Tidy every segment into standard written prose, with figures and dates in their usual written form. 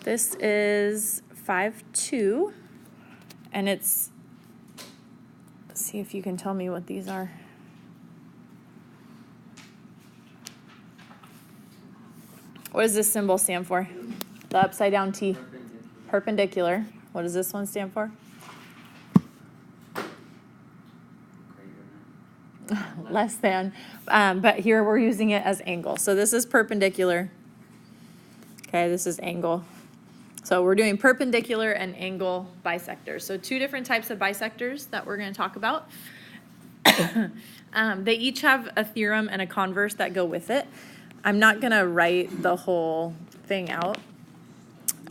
This is 5-2, and it's, let's see if you can tell me what these are. What does this symbol stand for? The upside down T. Perpendicular. What does this one stand for? Less than. But here we're using it as angle. So this is perpendicular. Okay, this is angle. So we're doing perpendicular and angle bisectors. So two different types of bisectors that we're going to talk about. They each have a theorem and a converse that go with it. I'm not going to write the whole thing out.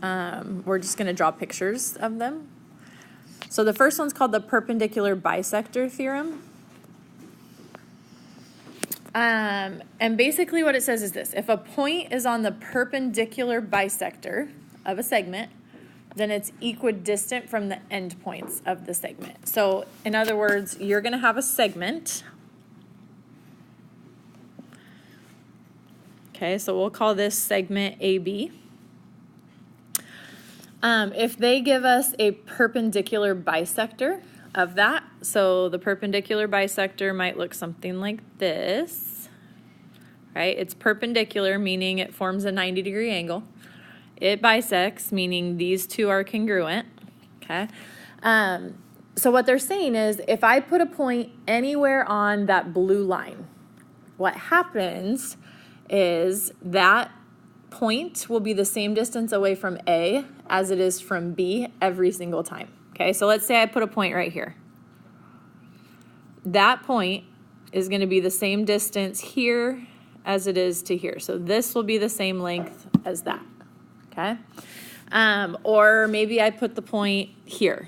We're just going to draw pictures of them. So the first one's called the perpendicular bisector theorem. And basically what it says is this: if a point is on the perpendicular bisector of a segment, then it's equidistant from the endpoints of the segment. So in other words, you're going to have a segment. Okay, so we'll call this segment AB. If they give us a perpendicular bisector of that, so the perpendicular bisector might look something like this, right? It's perpendicular, meaning it forms a 90-degree angle. It bisects, meaning these two are congruent, okay? So what they're saying is, if I put a point anywhere on that blue line, what happens is that point will be the same distance away from A as it is from B every single time. Okay, so let's say I put a point right here. That point is going to be the same distance here as it is to here. So this will be the same length as that. Okay, or maybe I put the point here.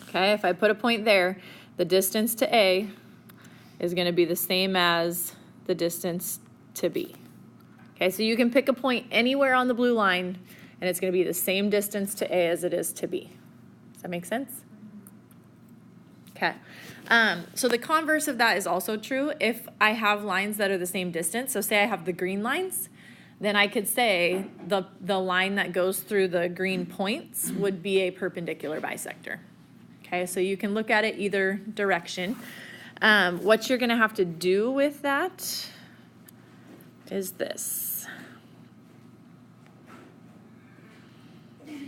Okay, if I put a point there, the distance to A is going to be the same as the distance to B. Okay, so you can pick a point anywhere on the blue line, and it's going to be the same distance to A as it is to B. Does that make sense? Okay. So the converse of that is also true. If I have lines that are the same distance, so say I have the green lines, then I could say the line that goes through the green points would be a perpendicular bisector. Okay, so you can look at it either direction. What you're going to have to do with that is this. Can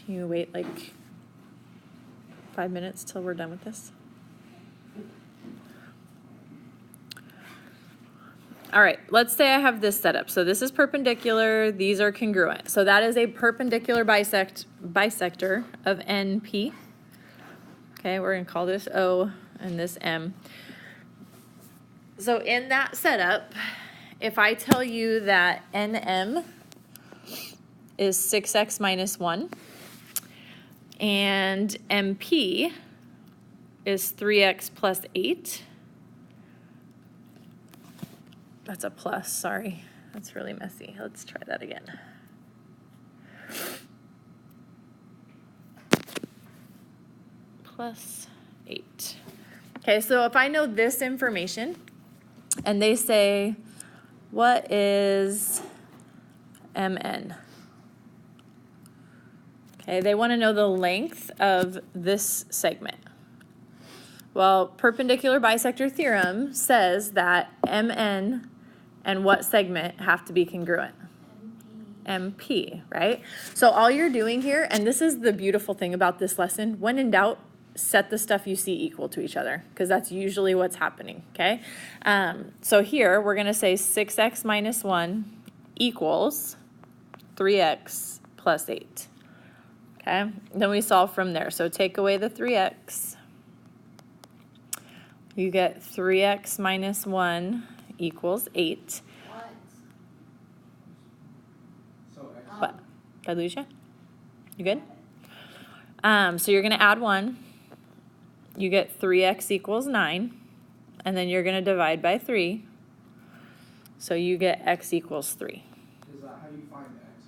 you wait like 5 minutes till we're done with this? All right, let's say I have this setup. So this is perpendicular, these are congruent. So that is a perpendicular bisector of NP. Okay, we're going to call this O and this M. So in that setup, if I tell you that NM is 6x minus 1 and MP is 3x plus 8, that's a plus, sorry. That's really messy. Let's try that again. Plus 8. Okay, so if I know this information, and they say, what is MN? Okay, they want to know the length of this segment. Well, perpendicular bisector theorem says that MN and what segment have to be congruent? MP, right? So all you're doing here, and this is the beautiful thing about this lesson, when in doubt, set the stuff you see equal to each other, because that's usually what's happening, okay? So here, we're going to say 6x minus 1 equals 3x plus 8, okay? Then we solve from there. So take away the 3x. You get 3x minus 1 equals 8. What? Did I lose you? You good? So you're going to add 1. You get 3x equals 9. And then you're going to divide by 3. So you get x equals 3. Is that how you find x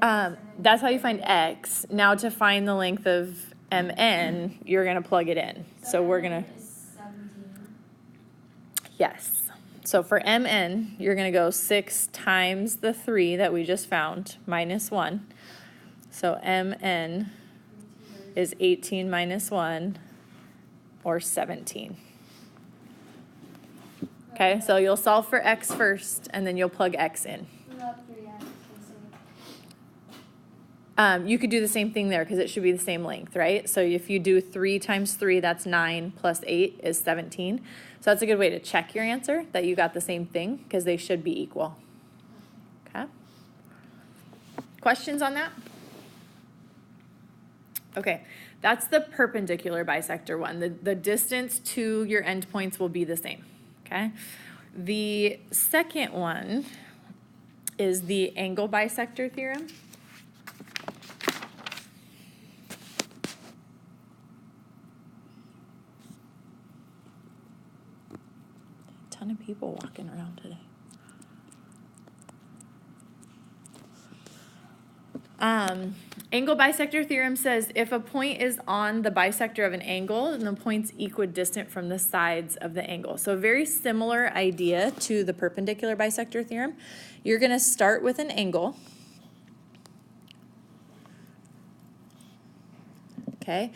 also? That's how you find x. Now to find the length of MN, you're going to plug it in. So we're going to... Yes. So for mn, you're going to go 6 times the 3 that we just found, minus 1. So mn is 18 minus 1, or 17. Okay, so you'll solve for x first, and then you'll plug x in. You could do the same thing there because it should be the same length, right? So if you do 3 times 3, that's 9, plus 8 is 17. So that's a good way to check your answer, that you got the same thing, because they should be equal. Okay? Questions on that? Okay, that's the perpendicular bisector one. The distance to your endpoints will be the same. Okay? The second one is the angle bisector theorem. Ton of people walking around today. Angle bisector theorem says if a point is on the bisector of an angle, then the point's equidistant from the sides of the angle. So a very similar idea to the perpendicular bisector theorem. You're going to start with an angle. Okay.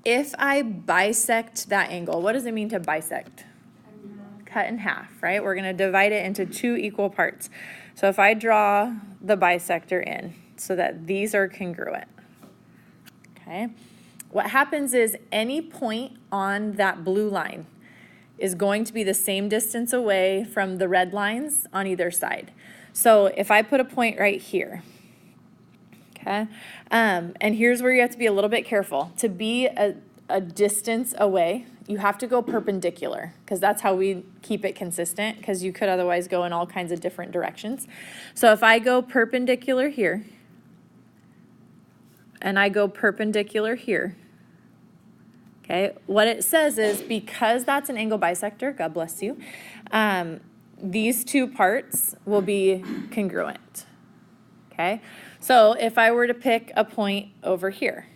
If I bisect that angle, what does it mean to bisect? Cut in half, right? We're going to divide it into 2 equal parts. So if I draw the bisector in so that these are congruent, okay, what happens is any point on that blue line is going to be the same distance away from the red lines on either side. So if I put a point right here, okay, and here's where you have to be a little bit careful. To be a distance away, you have to go perpendicular, because that's how we keep it consistent, because you could otherwise go in all kinds of different directions. So if I go perpendicular here, and I go perpendicular here, okay, what it says is because that's an angle bisector, God bless you, these 2 parts will be congruent, okay? So if I were to pick a point over here,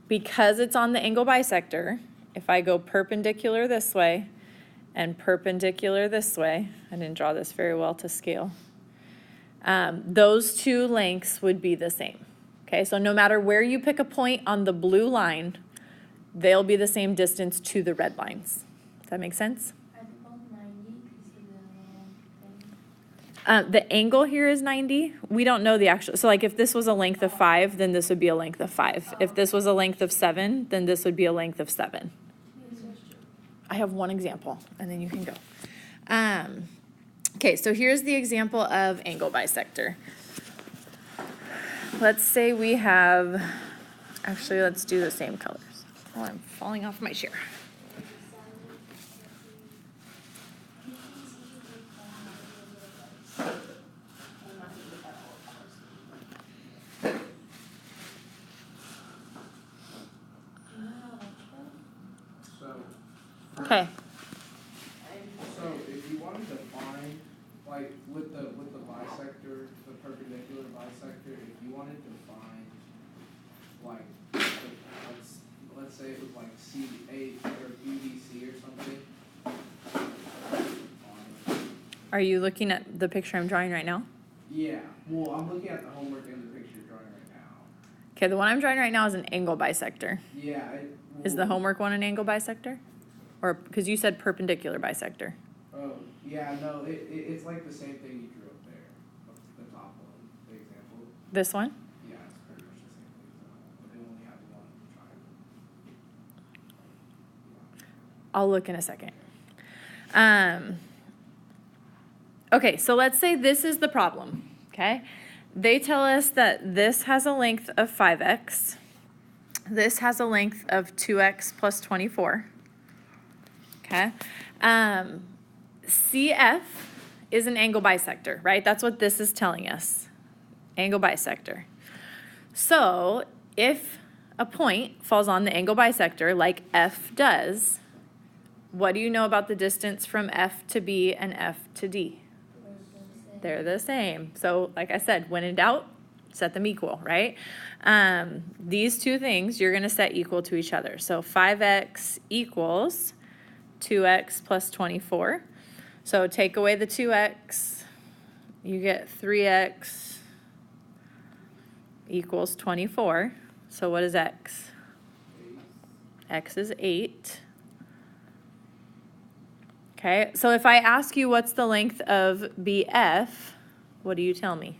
because it's on the angle bisector, if I go perpendicular this way and perpendicular this way, I didn't draw this very well to scale, those 2 lengths would be the same. Okay, so no matter where you pick a point on the blue line, they'll be the same distance to the red lines. Does that make sense? The angle here is 90. We don't know the actual, so like if this was a length of 5, then this would be a length of 5. If this was a length of 7, then this would be a length of 7. I have one example, and then you can go. Okay, so here's the example of angle bisector. Let's say we have, actually let's do the same colors. Oh, I'm falling off my chair. Okay. So if you wanted to find, like with the bisector, the perpendicular bisector, if you wanted to find, like, let's say it was like C8 or BBC or something. Are you looking at the picture I'm drawing right now? Yeah. Well, I'm looking at the homework and the picture you're drawing right now. Okay, the one I'm drawing right now is an angle bisector. Yeah. Is the homework one an angle bisector? Or, because you said perpendicular bisector. Oh, yeah, no, it's like the same thing you drew up there, the top one, the example. This one? Yeah, it's pretty much the same thing, but they only have one triangle. I'll look in a second. Okay, so let's say this is the problem, okay? They tell us that this has a length of 5x. This has a length of 2x plus 24. Okay. CF is an angle bisector, right? That's what this is telling us. Angle bisector. So if a point falls on the angle bisector like F does, what do you know about the distance from F to B and F to D? They're the same. So like I said, when in doubt, set them equal, right? These 2 things you're going to set equal to each other. So 5x equals 2x plus 24. So take away the 2x, you get 3x equals 24. So what is x? X is 8. Okay, so if I ask you what's the length of BF, what do you tell me?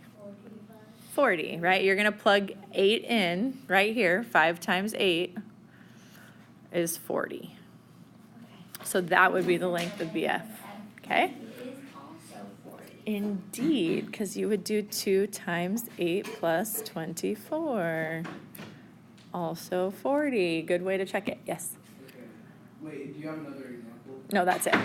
40, right? You're going to plug 8 in right here. 5 times 8 is 40. So that would be the length of BF. Okay? Indeed, because you would do 2 times 8 plus 24. Also 40. Good way to check it. Yes? Okay. Wait, do you have another example? No, that's it.